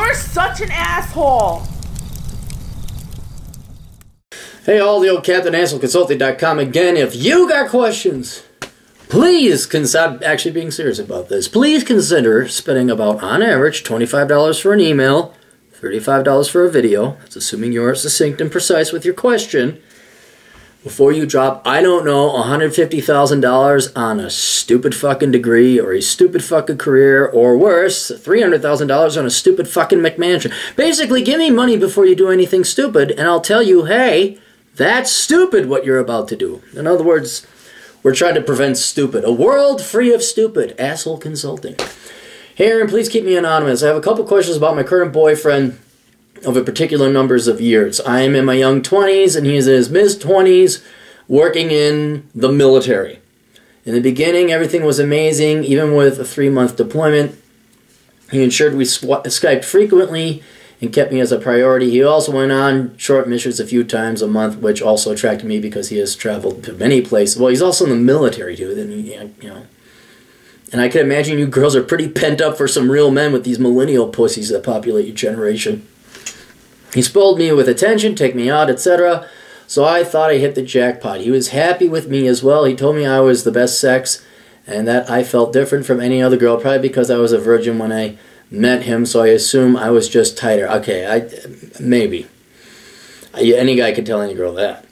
You're such an asshole. Hey all, the old CaptainAssholeConsulting.com again. If you got questions, please consider, actually being serious about this, please consider spending about, on average, $25 for an email, $35 for a video, that's assuming you are succinct and precise with your question, before you drop, I don't know, $150,000 on a stupid fucking degree or a stupid fucking career, or worse, $300,000 on a stupid fucking McMansion. Basically, give me money before you do anything stupid, and I'll tell you, hey, that's stupid what you're about to do. In other words, we're trying to prevent stupid. A world free of stupid. Asshole Consulting. Hey Aaron, please keep me anonymous. I have a couple questions about my current boyfriend of a particular numbers of years. I am in my young 20s and he is in his mid-20s working in the military. In the beginning, everything was amazing, even with a 3-month deployment. He ensured we Skyped frequently and kept me as a priority. He also went on short missions a few times a month, which also attracted me because he has traveled to many places. Well, he's also in the military, too. And I can imagine you girls are pretty pent up for some real men with these millennial pussies that populate your generation. He spoiled me with attention, take me out, etc. So I thought I hit the jackpot. He was happy with me as well. He told me I was the best sex and that I felt different from any other girl, probably because I was a virgin when I met him, so I assume I was just tighter. Okay, maybe. Any guy could tell any girl that.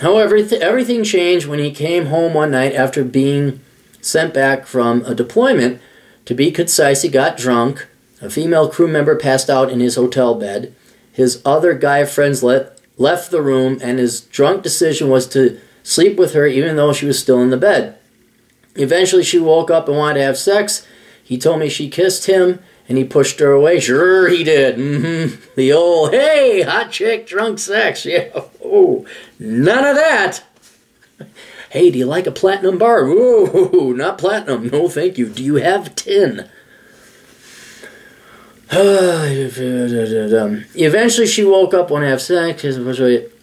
However, everything changed when he came home one night after being sent back from a deployment. To be concise, he got drunk. A female crew member passed out in his hotel bed. His other guy friends left the room, and his drunk decision was to sleep with her even though she was still in the bed. Eventually, she woke up and wanted to have sex. He told me she kissed him, and he pushed her away. Sure he did. The old, hey, hot chick, drunk sex. Yeah, oh, none of that. Hey, do you like a platinum bar? Ooh, not platinum. No, thank you. Do you have tin? Eventually, she woke up, wanted to have sex.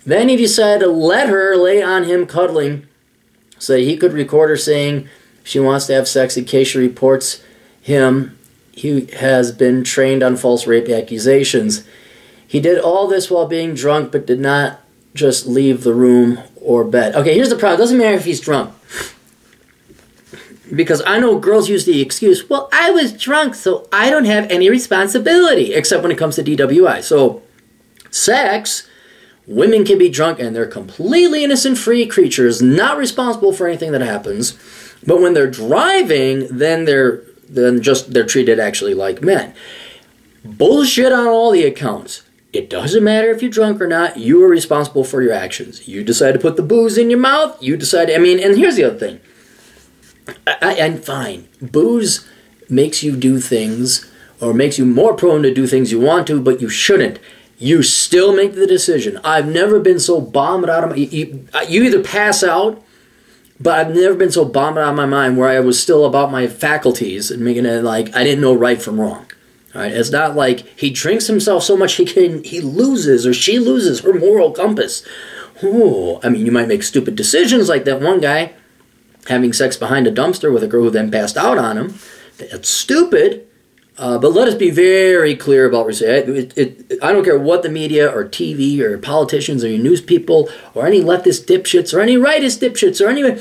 Then he decided to let her lay on him cuddling so that he could record her saying she wants to have sex in case she reports him. He has been trained on false rape accusations. He did all this while being drunk, but did not just leave the room or bed. Okay, here's the problem. It doesn't matter if he's drunk. Because I know girls use the excuse, well, I was drunk, so I don't have any responsibility, except when it comes to DWI. So, sex, women can be drunk, and they're completely innocent, free creatures, not responsible for anything that happens. But when they're driving, then they're treated actually like men. Bullshit on all the accounts. It doesn't matter if you're drunk or not. You are responsible for your actions. You decide to put the booze in your mouth. You decide, and here's the other thing. I'm fine. Booze makes you do things, or makes you more prone to do things you want to, but you shouldn't. You still make the decision. I've never been so bombed out of my... You either pass out, but I've never been so bombed out of my mind where I was still about my faculties and making it like I didn't know right from wrong. All right? It's not like he drinks himself so much he loses or she loses her moral compass. Ooh, you might make stupid decisions like that one guy having sex behind a dumpster with a girl who then passed out on him. That's stupid. But let us be very clear about what we're saying. I don't care what the media or TV or politicians or your news people or any leftist dipshits or any rightist dipshits or anyone.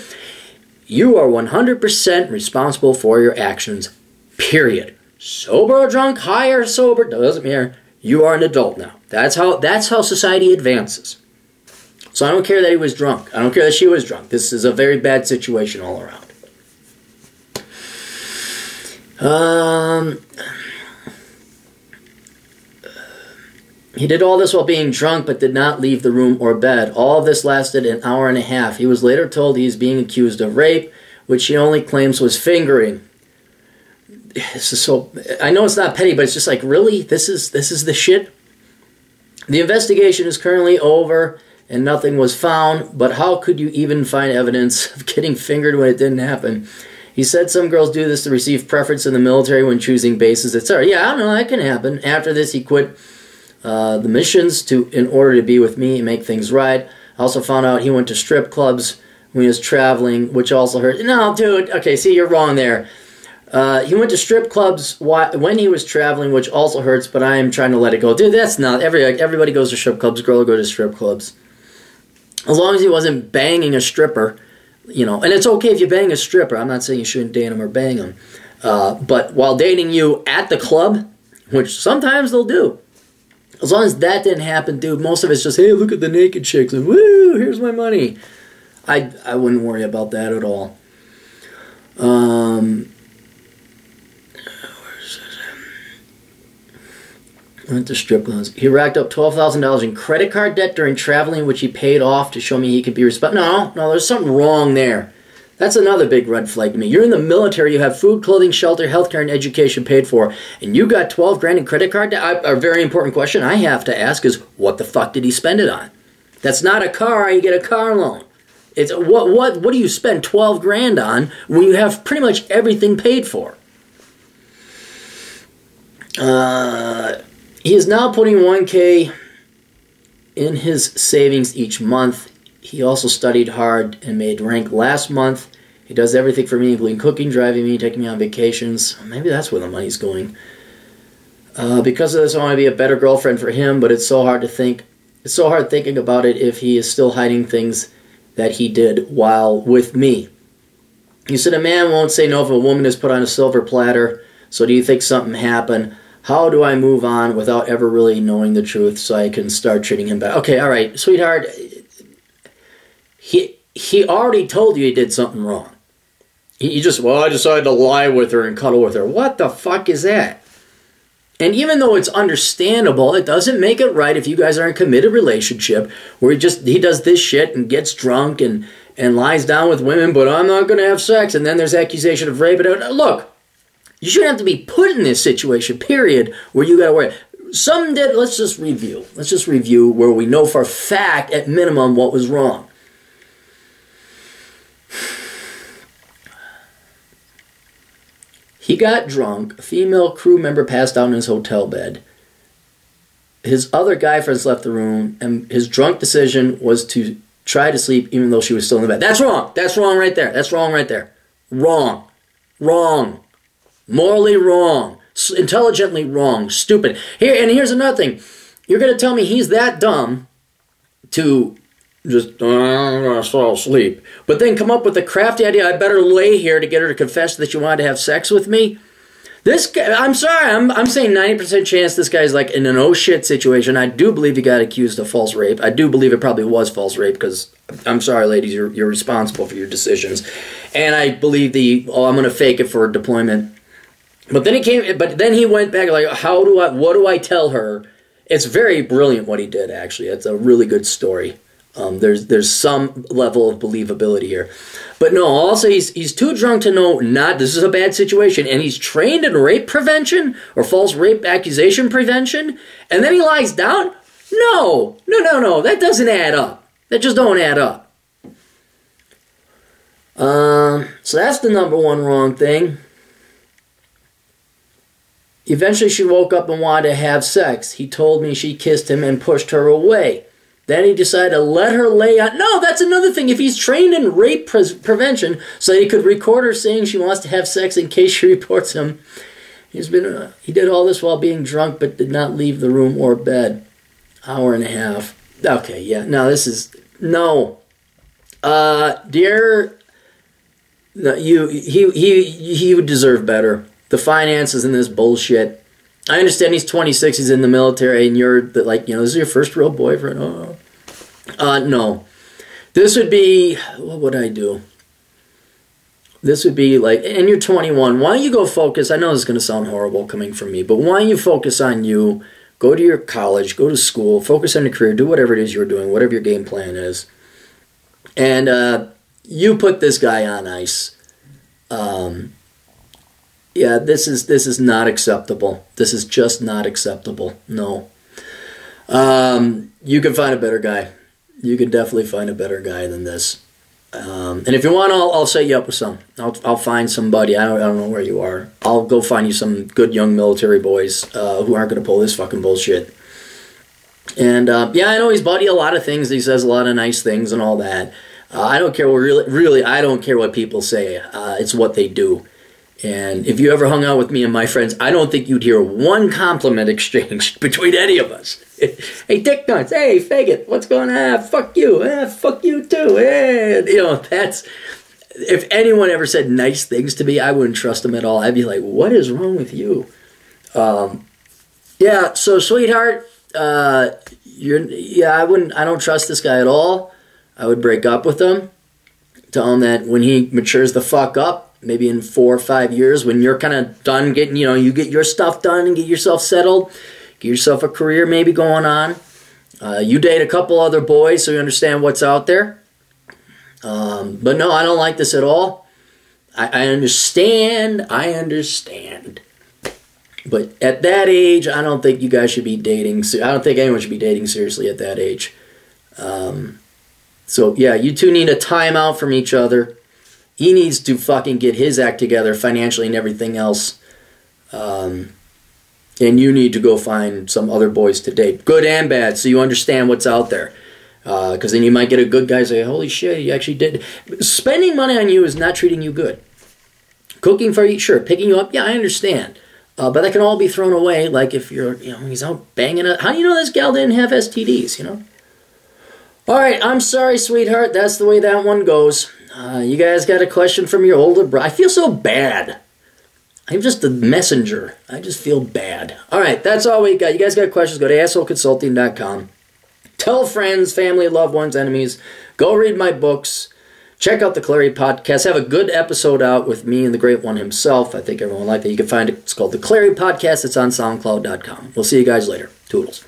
You are 100% responsible for your actions, period. Sober or drunk, high or sober, doesn't matter. You are an adult now. That's how society advances. So I don't care that he was drunk. I don't care that she was drunk. This is a very bad situation all around. He did all this while being drunk, but did not leave the room or bed. All of this lasted an hour and a half. He was later told he is being accused of rape, which he only claims was fingering. This is so... I know it's not petty, but it's just like, really? This is the shit? The investigation is currently over, and nothing was found, but how could you even find evidence of getting fingered when it didn't happen? He said some girls do this to receive preference in the military when choosing bases, etc. Yeah, I don't know, that can happen. After this, he quit the missions in order to be with me and make things right. I also found out he went to strip clubs when he was traveling, which also hurt. No, dude, okay, see, you're wrong there. He went to strip clubs when he was traveling, which also hurts, but I am trying to let it go. Dude, that's not... Everybody goes to strip clubs. Girl will go to strip clubs. As long as he wasn't banging a stripper, you know. And it's okay if you bang a stripper. I'm not saying you shouldn't date him or bang him. But while dating you at the club, which sometimes they'll do, as long as that didn't happen, dude, most of it's just, hey, look at the naked chicks, and woo, here's my money. I wouldn't worry about that at all. Went to strip clubs. He racked up $12,000 in credit card debt during traveling, which he paid off to show me he could be responsible. No, there's something wrong there. That's another big red flag to me. You're in the military, you have food, clothing, shelter, healthcare, and education paid for, and you got 12 grand in credit card debt? A very important question I have to ask is, what the fuck did he spend it on? That's not a car, you get a car loan. It's what do you spend 12 grand on when you have pretty much everything paid for? He is now putting $1,000 in his savings each month. He also studied hard and made rank last month. He does everything for me, including cooking, driving me, taking me on vacations. Maybe that's where the money's going. Because of this, I want to be a better girlfriend for him, but it's so hard to think. It's so hard thinking about it if he is still hiding things that he did while with me. You said a man won't say no if a woman is put on a silver platter. So do you think something happened? How do I move on without ever really knowing the truth so I can start treating him better? Okay, all right, sweetheart. He already told you he did something wrong. He just, well, I decided to lie with her and cuddle with her. What the fuck is that? And even though it's understandable, it doesn't make it right if you guys are in a committed relationship where he does this shit and gets drunk and lies down with women, but I'm not going to have sex, and then there's accusation of rape. Look, you shouldn't have to be put in this situation, period, where you got to worry. Some did. Let's just review. Let's just review where we know for a fact, at minimum, what was wrong. He got drunk. A female crew member passed out in his hotel bed. His other guy friends left the room, and his drunk decision was to try to sleep even though she was still in the bed. That's wrong. That's wrong right there. That's wrong right there. Wrong. Wrong. Morally wrong. Intelligently wrong. Stupid. Here's another thing. You're going to tell me he's that dumb to just, I'm going to fall asleep. But then come up with the crafty idea, I better lay here to get her to confess that you wanted to have sex with me? This guy, I'm sorry, I'm saying 90% chance this guy's like in an oh shit situation. I do believe he got accused of false rape. I do believe it probably was false rape because, I'm sorry ladies, you're responsible for your decisions. And I believe I'm going to fake it for deployment. But then he went back like, what do I tell her? It's very brilliant what he did, actually. It's a really good story. There's some level of believability here. But no, also he's too drunk to know this is a bad situation, and he's trained in rape prevention or false rape accusation prevention, and then he lies down? No, that doesn't add up. That just don't add up. So that's the number one wrong thing. Eventually she woke up and wanted to have sex. He told me she kissed him and pushed her away. Then he decided to let her lay on. No, that's another thing. If he's trained in rape prevention so he could record her saying she wants to have sex in case she reports him. He did all this while being drunk but did not leave the room or bed. Hour and a half. Okay, yeah. No, this is... No. Dear... No, he would deserve better. The finances in this bullshit. I understand he's 26, he's in the military, and you're this is your first real boyfriend. No. This would be, what would I do? This would be like, and you're 21, why don't you go focus, I know this is going to sound horrible coming from me, but why don't you focus on you, go to your college, go to school, focus on your career, do whatever it is you're doing, whatever your game plan is. And you put this guy on ice. Yeah, this is not acceptable. This is just not acceptable. No. You can find a better guy. You can definitely find a better guy than this. And if you want, I'll set you up with some. I'll find somebody. I don't know where you are. I'll go find you some good young military boys who aren't going to pull this fucking bullshit. And yeah, I know he's bought you a lot of things. He says a lot of nice things and all that. I don't care what really I don't care what people say. It's what they do. And if you ever hung out with me and my friends, I don't think you'd hear one compliment exchanged between any of us. Hey, dick nuts. Hey, faggot. What's going on? Fuck you. Fuck you too. That's... If anyone ever said nice things to me, I wouldn't trust them at all. I'd be like, what is wrong with you? Yeah, so sweetheart, I don't trust this guy at all. I would break up with him. Tell him that when he matures the fuck up, maybe in 4 or 5 years, when you're kind of done getting, you get your stuff done and get yourself settled, get yourself a career maybe going on. You date a couple other boys so you understand what's out there. But no, I don't like this at all. I understand. But at that age, I don't think you guys should be dating. I don't think anyone should be dating seriously at that age. So yeah, you two need a timeout from each other. He needs to fucking get his act together financially and everything else. And you need to go find some other boys to date, good and bad, so you understand what's out there. Because then you might get a good guy say, holy shit, he actually did. Spending money on you is not treating you good. Cooking for you, sure. Picking you up, yeah, I understand. But that can all be thrown away, like if you're, he's out banging it. How do you know this gal didn't have STDs, All right, I'm sorry, sweetheart. That's the way that one goes. You guys got a question from your older brother? I feel so bad. I'm just the messenger. I just feel bad. All right, that's all we got. You guys got questions, go to assholeconsulting.com. Tell friends, family, loved ones, enemies. Go read my books. Check out the Clarey Podcast. Have a good episode out with me and the great one himself. I think everyone liked it. You can find it. It's called the Clarey Podcast. It's on SoundCloud.com. We'll see you guys later. Toodles.